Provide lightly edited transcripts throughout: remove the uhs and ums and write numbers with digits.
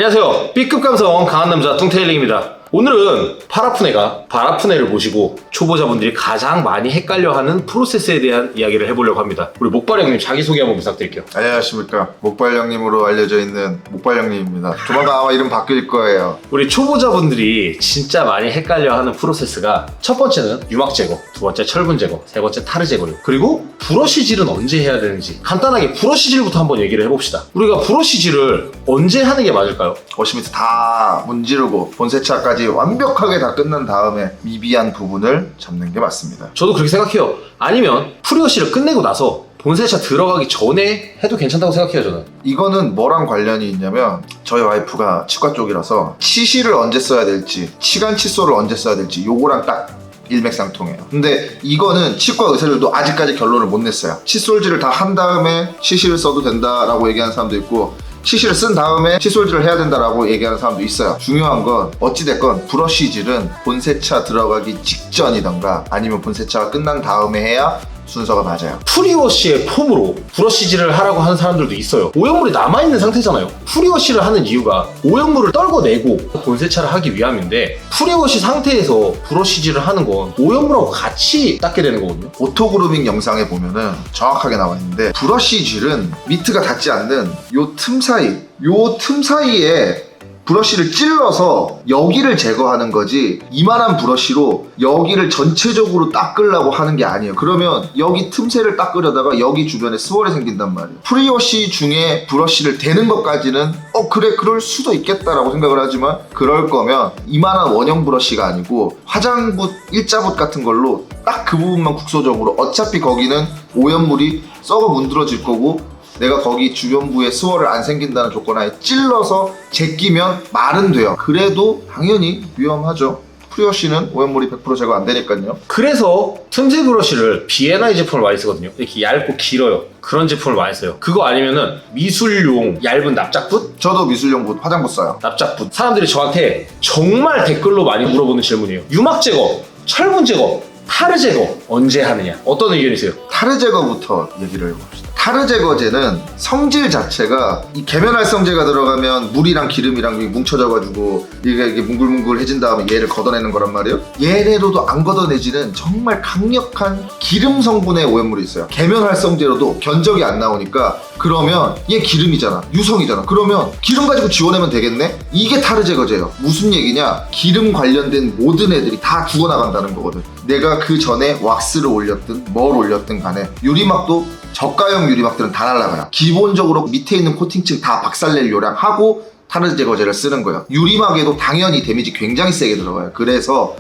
안녕하세요. B급 감성 강한 남자 뚱테일링입니다. 오늘은 팔 아픈 애가 발 아픈 애를 모시고 초보자분들이 가장 많이 헷갈려하는 프로세스에 대한 이야기를 해보려고 합니다. 우리 목발 형님 자기소개 한번 부탁드릴게요. 안녕하십니까. 목발 형님으로 알려져 있는 목발 형님입니다. 조만간 아마 이름 바뀔 거예요. 우리 초보자분들이 진짜 많이 헷갈려하는 프로세스가 첫 번째는 유막 제거, 두 번째 철분 제거, 세 번째 타르 제거요. 그리고 브러쉬질은 언제 해야 되는지 간단하게 브러쉬질부터 한번 얘기를 해봅시다. 우리가 브러쉬질을 언제 하는 게 맞을까요? 워시미트 다 문지르고 본세차까지 완벽하게 다 끝난 다음에 미비한 부분을 잡는 게 맞습니다. 저도 그렇게 생각해요. 아니면 프리워시를 끝내고 나서 본세차 들어가기 전에 해도 괜찮다고 생각해요, 저는. 이거는 뭐랑 관련이 있냐면 저희 와이프가 치과 쪽이라서 치실을 언제 써야 될지 치간 칫솔을 언제 써야 될지 요거랑 딱 일맥상통해요. 근데 이거는 치과 의사들도 아직까지 결론을 못 냈어요. 칫솔질을 다 한 다음에 치실을 써도 된다라고 얘기하는 사람도 있고 치실을 쓴 다음에 칫솔질을 해야 된다라고 얘기하는 사람도 있어요. 중요한 건 어찌됐건 브러쉬질은 본세차 들어가기 직전이던가 아니면 본세차가 끝난 다음에 해야 순서가 맞아요. 프리워시의 폼으로 브러쉬질을 하라고 하는 사람들도 있어요. 오염물이 남아있는 상태잖아요. 프리워시를 하는 이유가 오염물을 떨궈내고 본세차를 하기 위함인데 프리워시 상태에서 브러쉬질을 하는 건 오염물하고 같이 닦게 되는 거거든요. 오토그루밍 영상에 보면은 정확하게 나와 있는데 브러쉬질은 미트가 닿지 않는 요 틈 사이에 브러쉬를 찔러서 여기를 제거하는 거지 이만한 브러쉬로 여기를 전체적으로 닦으려고 하는 게 아니에요. 그러면 여기 틈새를 닦으려다가 여기 주변에 스월이 생긴단 말이에요. 프리워시 중에 브러쉬를 대는 것까지는 그래 그럴 수도 있겠다라고 생각을 하지만 그럴 거면 이만한 원형 브러쉬가 아니고 화장붓, 일자붓 같은 걸로 딱 그 부분만 국소적으로 어차피 거기는 오염물이 썩어 문드러질 거고 내가 거기 주변부에 스월을 안 생긴다는 조건 하에 찔러서 제끼면 말은 돼요. 그래도 당연히 위험하죠. 프리워시는 오염물이 100% 제거 안 되니까요. 그래서 틈새 브러쉬를 B&I 제품을 많이 쓰거든요. 이렇게 얇고 길어요. 그런 제품을 많이 써요. 그거 아니면은 미술용 얇은 납작붓? 저도 미술용 화장붓 써요. 납작붓. 사람들이 저한테 정말 댓글로 많이 물어보는 질문이에요. 유막 제거, 철분 제거, 타르 제거 언제 하느냐? 어떤 의견이세요? 타르 제거부터 얘기를 해봅시다. 타르 제거제는 성질 자체가 이 계면활성제가 들어가면 물이랑 기름이랑 뭉쳐져가지고 이게 뭉글뭉글해진 다음에 얘를 걷어내는 거란 말이에요. 얘네로도 안 걷어내지는 정말 강력한 기름 성분의 오염물이 있어요. 계면활성제로도 견적이 안 나오니까 그러면 얘 기름이잖아, 유성이잖아. 그러면 기름 가지고 지워내면 되겠네? 이게 타르 제거제예요. 무슨 얘기냐? 기름 관련된 모든 애들이 다 죽어나간다는 거거든. 내가 그 전에 왁스를 올렸든 뭘 올렸든 간에 유리막도 저가형 유리막들은 다 날라가요. 기본적으로 밑에 있는 코팅층 다 박살낼 요량하고 타르 제거제를 쓰는 거예요. 유리막에도 당연히 데미지 굉장히 세게 들어가요. 그래서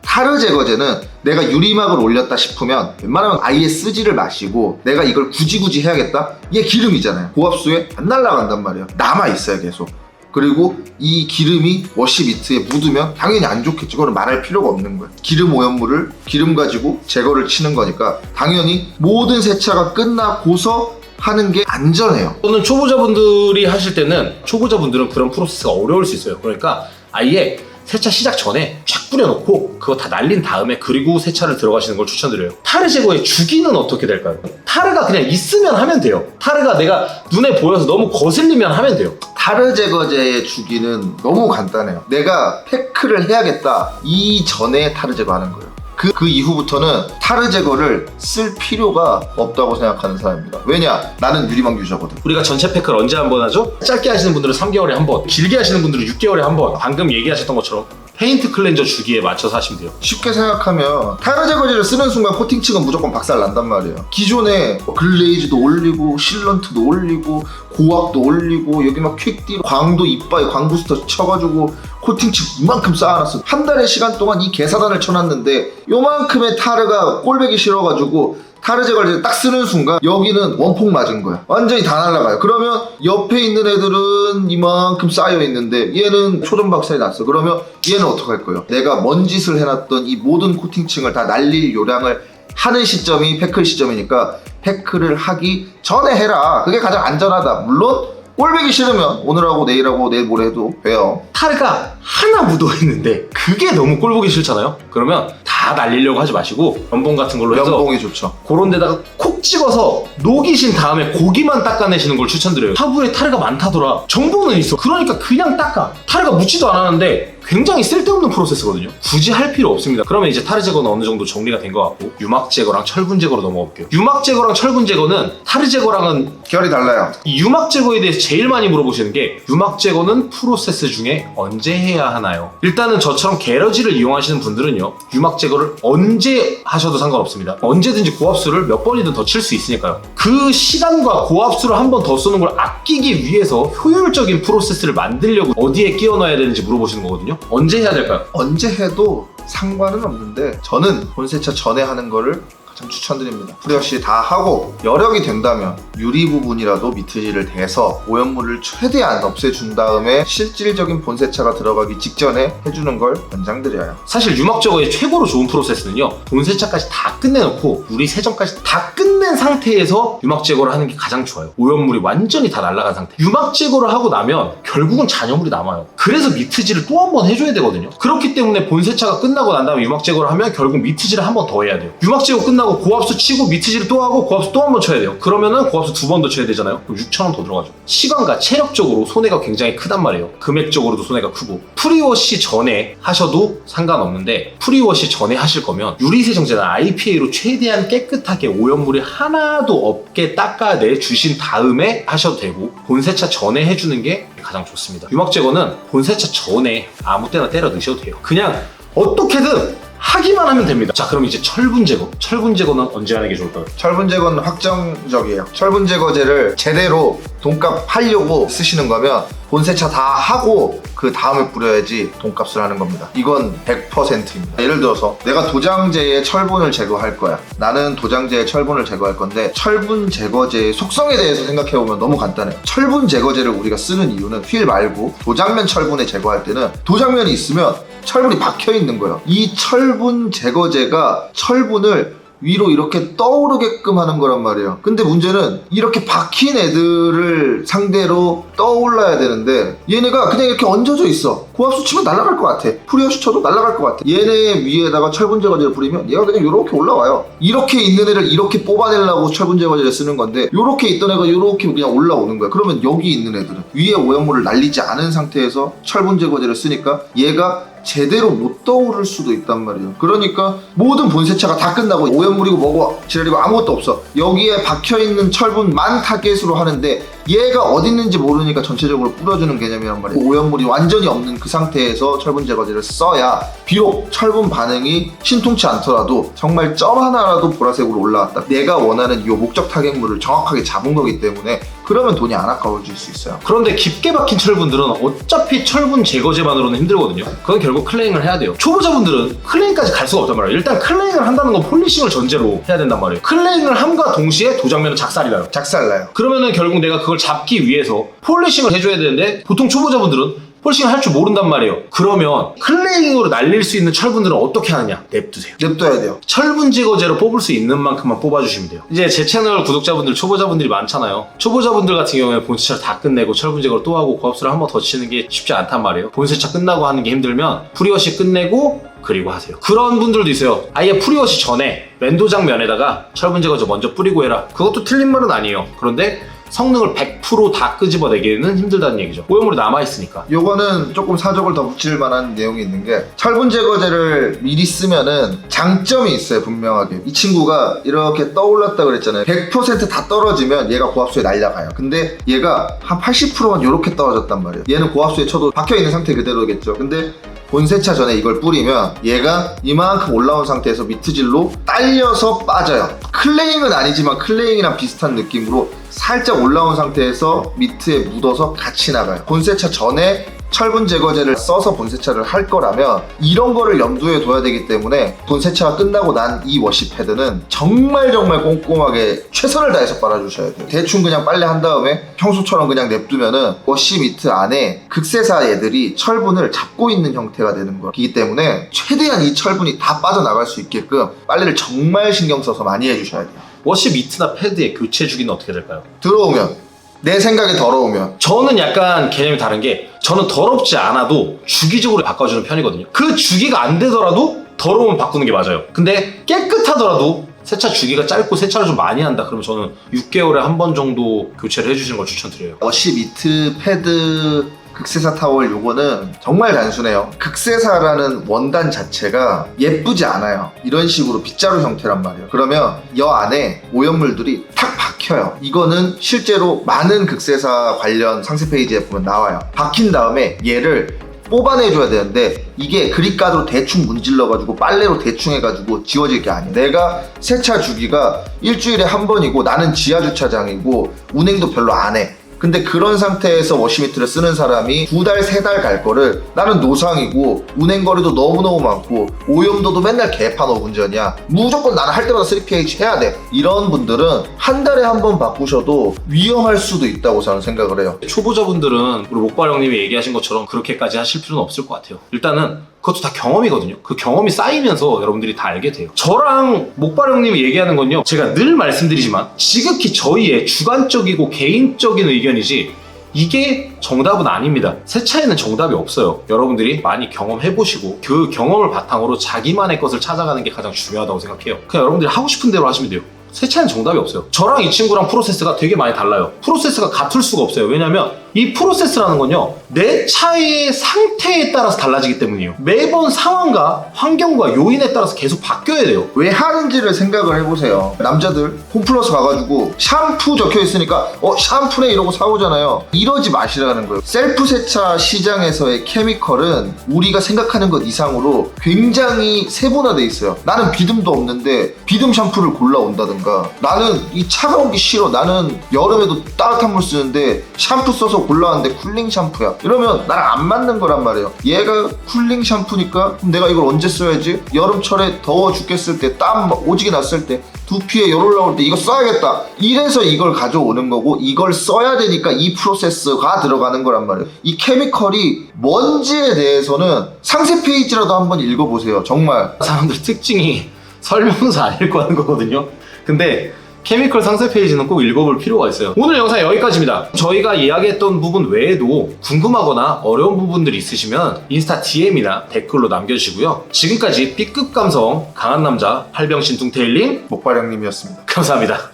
타르 제거제는 내가 유리막을 올렸다 싶으면 웬만하면 아예 쓰지를 마시고 내가 이걸 굳이 해야겠다? 얘 기름이잖아요. 고압수에 안 날아간단 말이에요. 남아있어요 계속. 그리고 이 기름이 워시 미트에 묻으면 당연히 안 좋겠지. 그거는 말할 필요가 없는 거예요. 기름 오염물을 기름 가지고 제거를 치는 거니까 당연히 모든 세차가 끝나고서 하는 게 안전해요. 또는 초보자분들이 하실 때는 초보자분들은 그런 프로세스가 어려울 수 있어요. 그러니까 아예 세차 시작 전에 쫙 뿌려놓고 그거 다 날린 다음에 그리고 세차를 들어가시는 걸 추천드려요. 타르 제거의 주기는 어떻게 될까요? 타르가 그냥 있으면 하면 돼요. 타르가 내가 눈에 보여서 너무 거슬리면 하면 돼요. 타르 제거제의 주기는 너무 간단해요. 내가 패크를 해야겠다 이전에 타르 제거하는 거예요. 그 이후부터는 타르 제거를 쓸 필요가 없다고 생각하는 사람입니다. 왜냐? 나는 유리막 유저거든. 우리가 전체 패크를 언제 한 번 하죠? 짧게 하시는 분들은 3개월에 한 번, 길게 하시는 분들은 6개월에 한 번. 방금 얘기하셨던 것처럼 페인트 클렌저 주기에 맞춰서 하시면 돼요. 쉽게 생각하면 타르 제거제를 쓰는 순간 코팅층은 무조건 박살 난단 말이에요. 기존에 글레이즈도 올리고 실런트도 올리고 고압도 올리고 여기 막 퀵딜 광도 이빠이 광부스터 쳐가지고 코팅층 이만큼 쌓아놨어. 한 달의 시간 동안 이 개사단을 쳐놨는데 요만큼의 타르가 꼴배기 싫어가지고 타르 제거제를 딱 쓰는 순간 여기는 원폭 맞은 거야. 완전히 다 날아가요. 그러면 옆에 있는 애들은 이만큼 쌓여 있는데 얘는 초전박살이 났어. 그러면 얘는 어떡할 거예요? 내가 뭔 짓을 해놨던 이 모든 코팅층을 다 날릴 요량을 하는 시점이 패크 시점이니까 패크를 하기 전에 해라. 그게 가장 안전하다. 물론 꼴배기 싫으면 오늘하고 내일하고 내일 모레 해도 돼요. 타르가 하나 묻어있는데 그게 너무 꼴보기 싫잖아요? 그러면 다 다 날리려고 하지 마시고 면봉 같은 걸로 해서 면봉이 좋죠. 그런 데다가 콕 찍어서 녹이신 다음에 고기만 닦아내시는 걸 추천드려요. 하부에 타르가 많다더라. 정보는 있어. 그러니까 그냥 닦아. 타르가 묻지도 않았는데 굉장히 쓸데없는 프로세스거든요. 굳이 할 필요 없습니다. 그러면 이제 타르 제거는 어느 정도 정리가 된 것 같고 유막 제거랑 철분 제거로 넘어가 볼게요. 유막 제거랑 철분 제거는 타르 제거랑은 결이 달라요. 이 유막 제거에 대해서 제일 많이 물어보시는 게 유막 제거는 프로세스 중에 언제 해야 하나요? 일단은 저처럼 게러지를 이용하시는 분들은요, 유막 제거를 언제 하셔도 상관없습니다. 언제든지 고압수를 몇 번이든 더 칠 수 있으니까요. 그 시간과 고압수를 한 번 더 쓰는 걸 아끼기 위해서 효율적인 프로세스를 만들려고 어디에 끼워 넣어야 되는지 물어보시는 거거든요. 언제 해야 될까요? 언제 해도 상관은 없는데 저는 본세차 전에 하는 거를 가장 추천드립니다. 프레쉬 다 하고 여력이 된다면 유리 부분이라도 미트질을 대서 오염물을 최대한 없애준 다음에 실질적인 본세차가 들어가기 직전에 해주는 걸 권장드려요. 사실 유막 제거의 최고로 좋은 프로세스는요, 본세차까지 다 끝내놓고 유리 세정까지 다 끝낸 상태에서 유막 제거를 하는 게 가장 좋아요. 오염물이 완전히 다 날아간 상태. 유막 제거를 하고 나면 결국은 잔여물이 남아요. 그래서 미트질을 또 한 번 해줘야 되거든요. 그렇기 때문에 본세차가 끝나고 난 다음에 유막 제거를 하면 결국 미트질을 한 번 더 해야 돼요. 유막 제거 끝나고 고압수 치고 미트질을 또 하고 고압수 또 한 번 쳐야 돼요. 그러면은 고압수 2번 더 쳐야 되잖아요. 그럼 6,000원 더 들어가죠. 시간과 체력적으로 손해가 굉장히 크단 말이에요. 금액적으로도 손해가 크고. 프리워시 전에 하셔도 상관없는데 프리워시 전에 하실 거면 유리세정제나 IPA로 최대한 깨끗하게 오염물이 하나도 없게 닦아내 주신 다음에 하셔도 되고, 본세차 전에 해주는 게 가장 좋습니다. 유막 제거는 본세차 전에 아무 때나 때려 넣으셔도 돼요. 그냥 어떻게든 하기만 하면 됩니다. 자, 그럼 이제 철분 제거. 철분 제거는 언제 하는 게 좋을까요? 철분 제거는 확정적이에요. 철분 제거제를 제대로 돈값 하려고 쓰시는 거면 본세차 다 하고 그 다음에 뿌려야지 돈값을 하는 겁니다. 이건 100%입니다. 예를 들어서 내가 도장제의 철분을 제거할 거야. 나는 도장제의 철분을 제거할 건데 철분 제거제의 속성에 대해서 생각해보면 너무 간단해요. 철분 제거제를 우리가 쓰는 이유는 휠 말고 도장면 철분에 제거할 때는 도장면이 있으면 철분이 박혀 있는 거예요. 이 철분 제거제가 철분을 위로 이렇게 떠오르게끔 하는 거란 말이에요. 근데 문제는 이렇게 박힌 애들을 상대로 떠올라야 되는데 얘네가 그냥 이렇게 얹어져 있어. 고압수 치면 날아갈 것 같아. 프리워시 쳐도 날아갈 것 같아. 얘네 위에다가 철분 제거제를 뿌리면 얘가 그냥 이렇게 올라와요. 이렇게 있는 애를 이렇게 뽑아내려고 철분 제거제를 쓰는 건데 이렇게 있던 애가 이렇게 그냥 올라오는 거야. 그러면 여기 있는 애들은 위에 오염물을 날리지 않은 상태에서 철분 제거제를 쓰니까 얘가 제대로 못 떠오를 수도 있단 말이에요. 그러니까 모든 본세차가 다 끝나고 오염물이고 뭐고 지랄이고 아무것도 없어. 여기에 박혀있는 철분만 타겟으로 하는데 얘가 어디 있는지 모르니까 전체적으로 뿌려주는 개념이란 말이에요. 오염물이 완전히 없는 그 상태에서 철분 제거제를 써야 비록 철분 반응이 신통치 않더라도 정말 점 하나라도 보라색으로 올라왔다. 내가 원하는 이 목적 타겟물을 정확하게 잡은 거기 때문에 그러면 돈이 안 아까워질 수 있어요. 그런데 깊게 박힌 철분들은 어차피 철분 제거제만으로는 힘들거든요. 그건 결국 클레잉을 해야 돼요. 초보자분들은 클레잉까지 갈 수가 없단 말이에요. 일단 클레잉을 한다는 건 폴리싱을 전제로 해야 된단 말이에요. 클레잉을 함과 동시에 도장면은 작살이 나요. 작살나요. 그러면은 결국 내가 그걸 잡기 위해서 폴리싱을 해줘야 되는데 보통 초보자분들은 폴리싱을 할 줄 모른단 말이에요. 그러면 클레잉으로 날릴 수 있는 철분들은 어떻게 하느냐? 냅두세요. 냅둬야 돼요. 철분 제거제로 뽑을 수 있는 만큼만 뽑아주시면 돼요. 이제 제 채널 구독자분들 초보자분들이 많잖아요. 초보자분들 같은 경우에 본세차를 다 끝내고 철분 제거를 또 하고 고압수를 한 번 더 치는 게 쉽지 않단 말이에요. 본세차 끝나고 하는 게 힘들면 프리워시 끝내고 그리고 하세요. 그런 분들도 있어요. 아예 프리워시 전에 맨도장 면에다가 철분 제거제 먼저 뿌리고 해라. 그것도 틀린 말은 아니에요. 그런데 성능을 100% 다 끄집어내기는 힘들다는 얘기죠. 오염물이 남아있으니까. 요거는 조금 사족을 더 붙일 만한 내용이 있는 게 철분 제거제를 미리 쓰면은 장점이 있어요. 분명하게 이 친구가 이렇게 떠올랐다 그랬잖아요. 100% 다 떨어지면 얘가 고압수에 날려가요. 근데 얘가 한 80%만 이렇게 떨어졌단 말이에요. 얘는 고압수에 쳐도 박혀있는 상태 그대로겠죠. 근데 본세차 전에 이걸 뿌리면 얘가 이만큼 올라온 상태에서 미트질로 딸려서 빠져요. 클레잉은 아니지만 클레잉이랑 비슷한 느낌으로 살짝 올라온 상태에서 미트에 묻어서 같이 나가요. 본세차 전에 철분 제거제를 써서 본세차를 할 거라면 이런 거를 염두에 둬야 되기 때문에 본세차가 끝나고 난 이 워시 패드는 정말 꼼꼼하게 최선을 다해서 빨아주셔야 돼요. 대충 그냥 빨래 한 다음에 평소처럼 그냥 냅두면은 워시 미트 안에 극세사 애들이 철분을 잡고 있는 형태가 되는 거기 때문에 최대한 이 철분이 다 빠져나갈 수 있게끔 빨래를 정말 신경 써서 많이 해주셔야 돼요. 워시 미트나 패드의 교체 주기는 어떻게 될까요? 들어오면 내 생각에 더러우면 저는 약간 개념이 다른 게 저는 더럽지 않아도 주기적으로 바꿔주는 편이거든요. 그 주기가 안 되더라도 더러우면 바꾸는 게 맞아요. 근데 깨끗하더라도 세차 주기가 짧고 세차를 좀 많이 한다 그러면 저는 6개월에 한 번 정도 교체를 해주시는 걸 추천드려요. 워시 미트 패드 극세사 타월 요거는 정말 단순해요. 극세사라는 원단 자체가 예쁘지 않아요. 이런 식으로 빗자루 형태란 말이에요. 그러면 여 안에 오염물들이 탁 박혀요. 이거는 실제로 많은 극세사 관련 상세 페이지에 보면 나와요. 박힌 다음에 얘를 뽑아내줘야 되는데 이게 그립가드로 대충 문질러가지고 빨래로 대충 해가지고 지워질 게 아니에요. 내가 세차 주기가 일주일에 한 번이고 나는 지하주차장이고 운행도 별로 안 해. 근데 그런 상태에서 워시미트를 쓰는 사람이 2달, 3달 갈 거를 나는 노상이고 운행거리도 너무너무 많고 오염도도 맨날 개판어 운전이야. 무조건 나는 할 때마다 3pH 해야 돼. 이런 분들은 한 달에 한 번 바꾸셔도 위험할 수도 있다고 저는 생각을 해요. 초보자분들은 우리 목발 형님이 얘기하신 것처럼 그렇게까지 하실 필요는 없을 것 같아요. 일단은 그것도 다 경험이거든요. 그 경험이 쌓이면서 여러분들이 다 알게 돼요. 저랑 목발 형님이 얘기하는 건요, 제가 늘 말씀드리지만 지극히 저희의 주관적이고 개인적인 의견이지 이게 정답은 아닙니다. 세차에는 정답이 없어요. 여러분들이 많이 경험해보시고 그 경험을 바탕으로 자기만의 것을 찾아가는 게 가장 중요하다고 생각해요. 그냥 여러분들이 하고 싶은 대로 하시면 돼요. 세차에는 정답이 없어요. 저랑 이 친구랑 프로세스가 되게 많이 달라요. 프로세스가 같을 수가 없어요. 왜냐면 이 프로세스라는 건요, 내 차의 상태에 따라서 달라지기 때문이에요. 매번 상황과 환경과 요인에 따라서 계속 바뀌어야 돼요. 왜 하는지를 생각을 해보세요. 남자들 홈플러스 가가지고 샴푸 적혀있으니까 샴푸네 이러고 사오잖아요. 이러지 마시라는 거예요. 셀프 세차 시장에서의 케미컬은 우리가 생각하는 것 이상으로 굉장히 세분화돼 있어요. 나는 비듬도 없는데 비듬 샴푸를 골라온다든가, 나는 이 차가운 게 싫어, 나는 여름에도 따뜻한 물 쓰는데 샴푸 써서 골라왔는데 쿨링 샴푸야, 이러면 나랑 안 맞는 거란 말이에요. 얘가 쿨링 샴푸니까 그럼 내가 이걸 언제 써야지? 여름철에 더워 죽겠을 때, 땀 오지게 났을 때, 두피에 열 올라올 때 이거 써야겠다. 이래서 이걸 가져오는 거고, 이걸 써야 되니까 이 프로세스가 들어가는 거란 말이에요. 이 케미컬이 뭔지에 대해서는 상세 페이지라도 한번 읽어보세요. 정말 사람들 특징이 설명서 안 읽고 하는 거거든요. 근데 케미컬 상세 페이지는 꼭 읽어볼 필요가 있어요. 오늘 영상 여기까지입니다. 저희가 이야기했던 부분 외에도 궁금하거나 어려운 부분들이 있으시면 인스타 DM이나 댓글로 남겨주시고요. 지금까지 B급 감성 강한 남자 팔병신 둥테일링 목발형님이었습니다. 감사합니다.